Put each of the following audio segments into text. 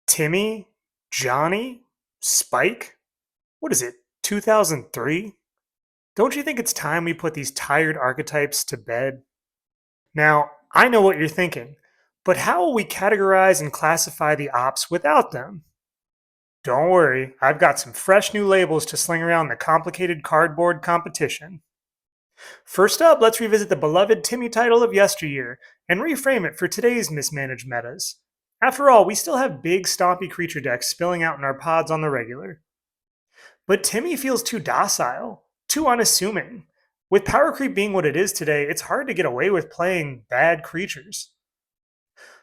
Timmy? Johnny? Spike? What is it, 2003? Don't you think it's time we put these tired archetypes to bed? Now, I know what you're thinking, but how will we categorize and classify the ops without them? Don't worry, I've got some fresh new labels to sling around the complicated cardboard competition. First up, let's revisit the beloved Timmy title of yesteryear and reframe it for today's mismanaged metas. After all, we still have big, stompy creature decks spilling out in our pods on the regular. But Timmy feels too docile, too unassuming. With power creep being what it is today, it's hard to get away with playing bad creatures.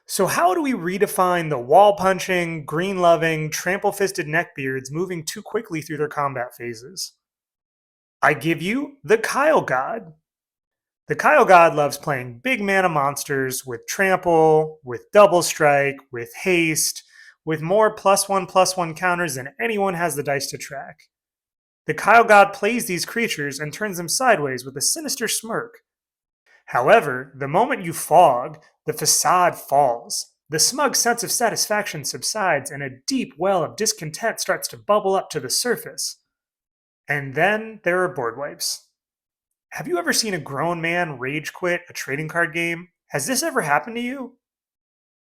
So, how do we redefine the wall punching, green loving, trample fisted neckbeards moving too quickly through their combat phases? I give you the Kyle God. The Kyle God loves playing big mana monsters with trample, with double strike, with haste, with more +1/+1 counters than anyone has the dice to track. The Kyle God plays these creatures and turns them sideways with a sinister smirk. However, the moment you fog, the facade falls. The smug sense of satisfaction subsides, and a deep well of discontent starts to bubble up to the surface. And then there are board wipes. Have you ever seen a grown man rage quit a trading card game? Has this ever happened to you?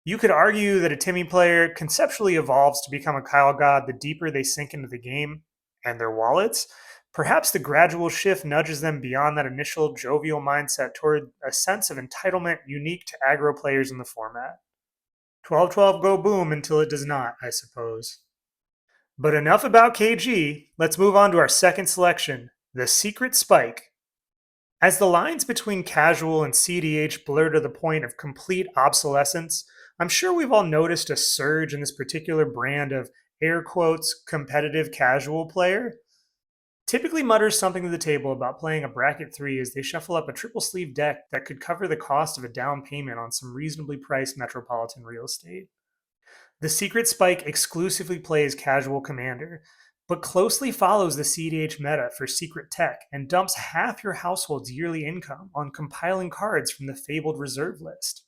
You could argue that a Timmy player conceptually evolves to become a Kyle God the deeper they sink into the game and their wallets. Perhaps the gradual shift nudges them beyond that initial jovial mindset toward a sense of entitlement unique to aggro players in the format. 12-12 go boom until it does not, I suppose. But enough about KG, let's move on to our second selection, the Secret Spike. As the lines between casual and CDH blur to the point of complete obsolescence, I'm sure we've all noticed a surge in this particular brand of air quotes competitive casual player. Typically mutters something to the table about playing a bracket 3 as they shuffle up a triple sleeve deck that could cover the cost of a down payment on some reasonably priced metropolitan real estate. The Secret Spike exclusively plays casual commander, but closely follows the CDH meta for secret tech and dumps half your household's yearly income on compiling cards from the fabled reserve list.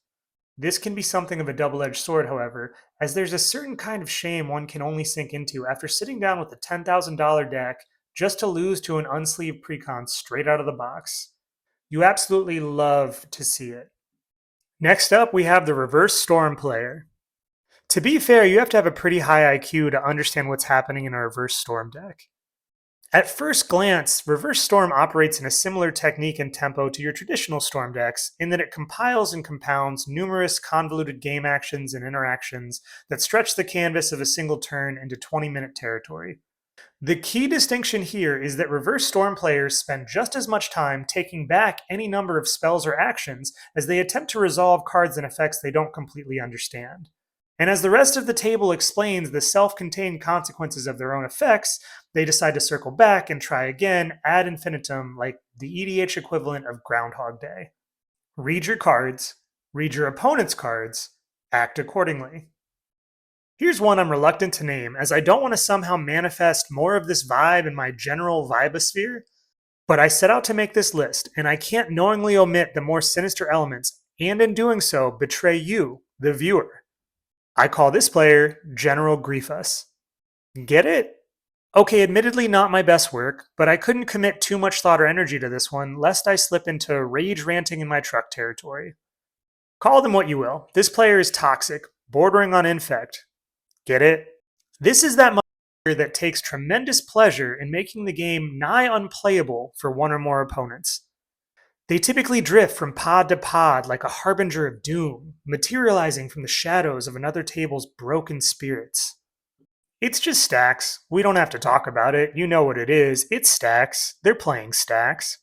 This can be something of a double-edged sword, however, as there's a certain kind of shame one can only sink into after sitting down with a $10,000 deck just to lose to an unsleeved precon straight out of the box. You absolutely love to see it. Next up, we have the Reverse Storm player. To be fair, you have to have a pretty high IQ to understand what's happening in a Reverse Storm deck. At first glance, Reverse Storm operates in a similar technique and tempo to your traditional Storm decks in that it compiles and compounds numerous convoluted game actions and interactions that stretch the canvas of a single turn into 20-minute territory. The key distinction here is that Reverse Storm players spend just as much time taking back any number of spells or actions as they attempt to resolve cards and effects they don't completely understand. And as the rest of the table explains the self-contained consequences of their own effects, they decide to circle back and try again ad infinitum like the EDH equivalent of Groundhog Day. Read your cards, read your opponent's cards, act accordingly. Here's one I'm reluctant to name, as I don't want to somehow manifest more of this vibe in my general vibosphere, but I set out to make this list, and I can't knowingly omit the more sinister elements, and in doing so, betray you, the viewer. I call this player General Griefus. Get it? Okay, admittedly not my best work, but I couldn't commit too much thought or energy to this one, lest I slip into rage ranting in my truck territory. Call them what you will. This player is toxic, bordering on infect. Get it? This is that motherfucker that takes tremendous pleasure in making the game nigh unplayable for one or more opponents. They typically drift from pod to pod like a harbinger of doom, materializing from the shadows of another table's broken spirits. It's just stacks. We don't have to talk about it. You know what it is. It's stacks. They're playing stacks.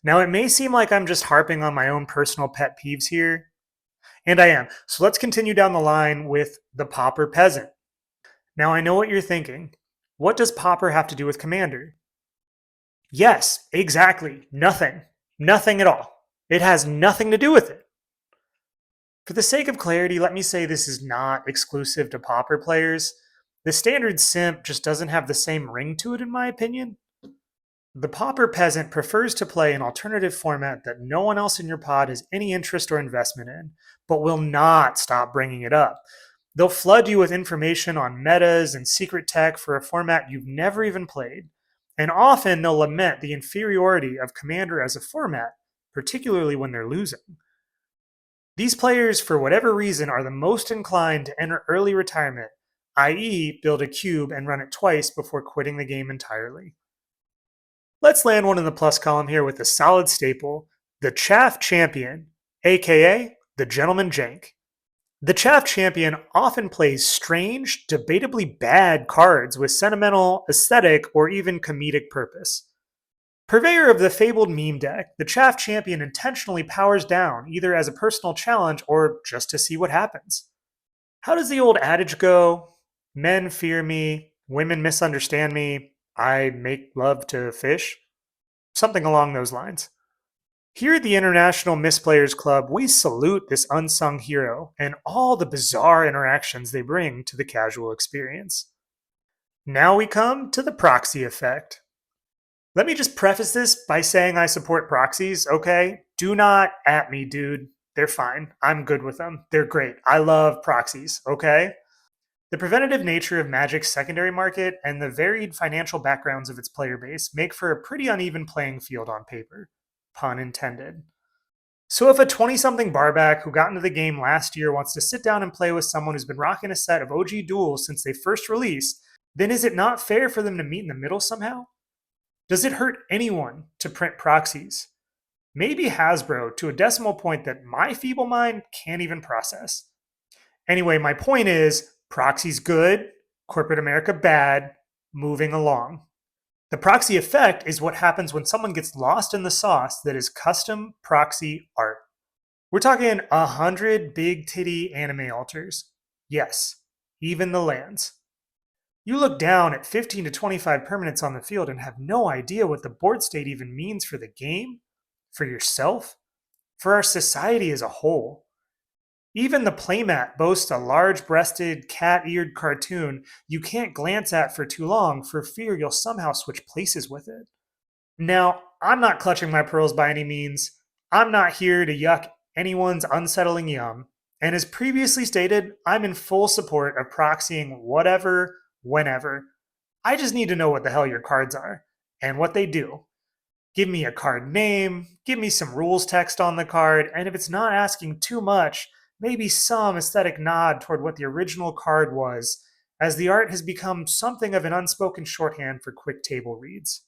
Now, it may seem like I'm just harping on my own personal pet peeves here, and I am. So let's continue down the line with the Pauper Peasant. Now, I know what you're thinking. What does Pauper have to do with Commander? Yes, exactly. Nothing. Nothing at all. It has nothing to do with it. For the sake of clarity, let me say this is not exclusive to Pauper players. The standard simp just doesn't have the same ring to it, in my opinion. The Pauper Peasant prefers to play an alternative format that no one else in your pod has any interest or investment in, but will not stop bringing it up. They'll flood you with information on metas and secret tech for a format you've never even played. And often they'll lament the inferiority of Commander as a format, particularly when they're losing. These players, for whatever reason, are the most inclined to enter early retirement, i.e., build a cube and run it twice before quitting the game entirely. Let's land one in the plus column here with a solid staple, the Chaff Champion, aka the Gentleman Jank. The Chaff Champion often plays strange, debatably bad cards with sentimental, aesthetic, or even comedic purpose. Purveyor of the fabled meme deck, the Chaff Champion intentionally powers down, either as a personal challenge or just to see what happens. How does the old adage go? Men fear me, women misunderstand me, I make love to fish? Something along those lines. Here at the International Misplayers Club, we salute this unsung hero and all the bizarre interactions they bring to the casual experience. Now we come to the Proxy Effect. Let me just preface this by saying I support proxies, okay? Do not at me, dude. They're fine. I'm good with them. They're great. I love proxies, okay? The preventative nature of Magic's secondary market and the varied financial backgrounds of its player base make for a pretty uneven playing field on paper. Pun intended. So if a 20-something barback who got into the game last year wants to sit down and play with someone who's been rocking a set of OG duels since they first released, then is it not fair for them to meet in the middle somehow? Does it hurt anyone to print proxies? Maybe Hasbro to a decimal point that my feeble mind can't even process. Anyway, my point is, proxies good, corporate America bad, moving along. The proxy effect is what happens when someone gets lost in the sauce that is custom proxy art. We're talking 100 big titty anime altars. Yes, even the lands. You look down at 15 to 25 permanents on the field and have no idea what the board state even means for the game, for yourself, for our society as a whole. Even the playmat boasts a large-breasted, cat-eared cartoon you can't glance at for too long for fear you'll somehow switch places with it. Now, I'm not clutching my pearls by any means. I'm not here to yuck anyone's unsettling yum. And as previously stated, I'm in full support of proxying whatever, whenever. I just need to know what the hell your cards are and what they do. Give me a card name, give me some rules text on the card, and if it's not asking too much, maybe some aesthetic nod toward what the original card was, as the art has become something of an unspoken shorthand for quick table reads.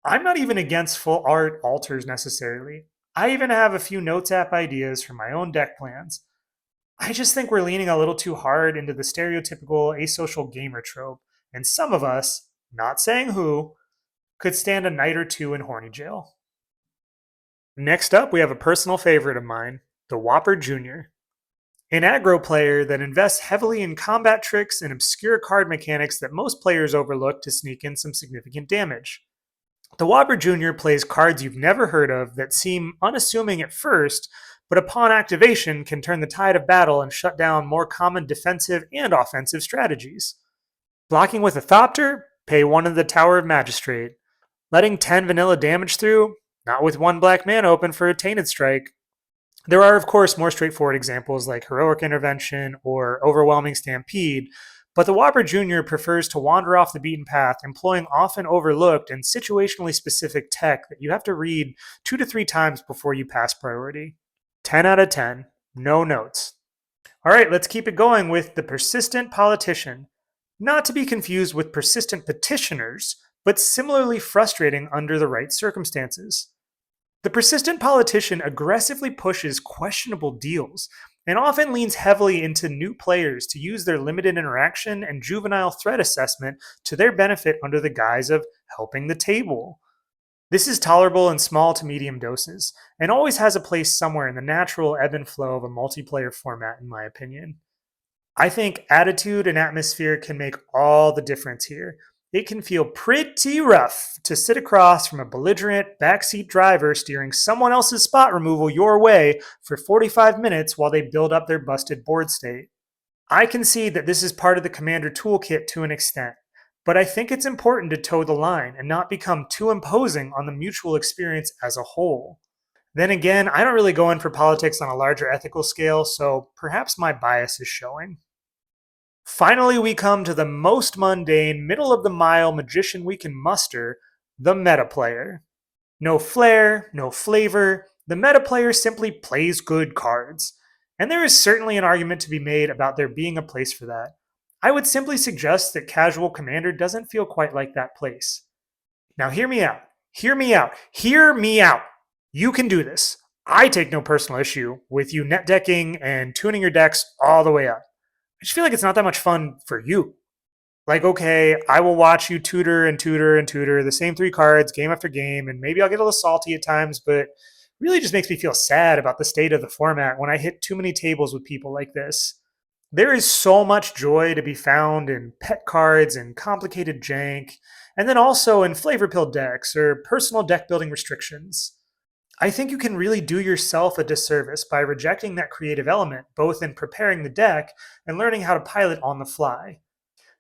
I'm not even against full art alters necessarily. I even have a few Notes app ideas for my own deck plans. I just think we're leaning a little too hard into the stereotypical asocial gamer trope, and some of us, not saying who, could stand a night or two in horny jail. Next up, we have a personal favorite of mine, the Whopper Jr. An aggro player that invests heavily in combat tricks and obscure card mechanics that most players overlook to sneak in some significant damage. The Whopper Jr. plays cards you've never heard of that seem unassuming at first, but upon activation can turn the tide of battle and shut down more common defensive and offensive strategies. Blocking with a Thopter? Pay 1 of the Tower of Magistrate. Letting 10 vanilla damage through? Not with 1 black mana open for a Tainted Strike. There are, of course, more straightforward examples like Heroic Intervention or Overwhelming Stampede, but the Whopper Jr. prefers to wander off the beaten path, employing often overlooked and situationally specific tech that you have to read 2 to 3 times before you pass priority. 10 out of 10. No notes. All right, let's keep it going with the Persistent Politician. Not to be confused with Persistent Petitioners, but similarly frustrating under the right circumstances. The Persistent Politician aggressively pushes questionable deals and often leans heavily into new players to use their limited interaction and juvenile threat assessment to their benefit under the guise of helping the table. This is tolerable in small to medium doses, and always has a place somewhere in the natural ebb and flow of a multiplayer format, in my opinion. I think attitude and atmosphere can make all the difference here. It can feel pretty rough to sit across from a belligerent backseat driver steering someone else's spot removal your way for 45 minutes while they build up their busted board state. I concede that this is part of the Commander toolkit to an extent, but I think it's important to toe the line and not become too imposing on the mutual experience as a whole. Then again, I don't really go in for politics on a larger ethical scale, so perhaps my bias is showing. Finally, we come to the most mundane, middle of the mile magician we can muster, the meta player. No flair, no flavor, the meta player simply plays good cards. And there is certainly an argument to be made about there being a place for that. I would simply suggest that Casual Commander doesn't feel quite like that place. Now, hear me out. Hear me out. Hear me out. You can do this. I take no personal issue with you net decking and tuning your decks all the way up. I just feel like it's not that much fun for you. Like, okay, I will watch you tutor and tutor and tutor the same three cards game after game, and maybe I'll get a little salty at times, but really just makes me feel sad about the state of the format when I hit too many tables with people like this. There is so much joy to be found in pet cards and complicated jank, and then also in flavor pill decks or personal deck building restrictions. I think you can really do yourself a disservice by rejecting that creative element, both in preparing the deck and learning how to pilot on the fly.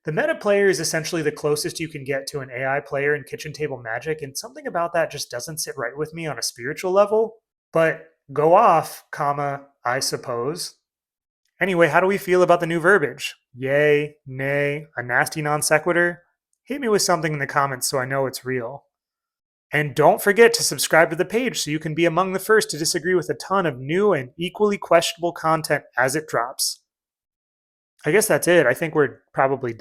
The meta player is essentially the closest you can get to an AI player in kitchen table magic, and something about that just doesn't sit right with me on a spiritual level. But go off, comma, I suppose. Anyway, how do we feel about the new verbiage? Yay, nay, a nasty non sequitur? Hit me with something in the comments so I know it's real. And don't forget to subscribe to the page so you can be among the first to disagree with a ton of new and equally questionable content as it drops. I guess that's it. I think we're probably done.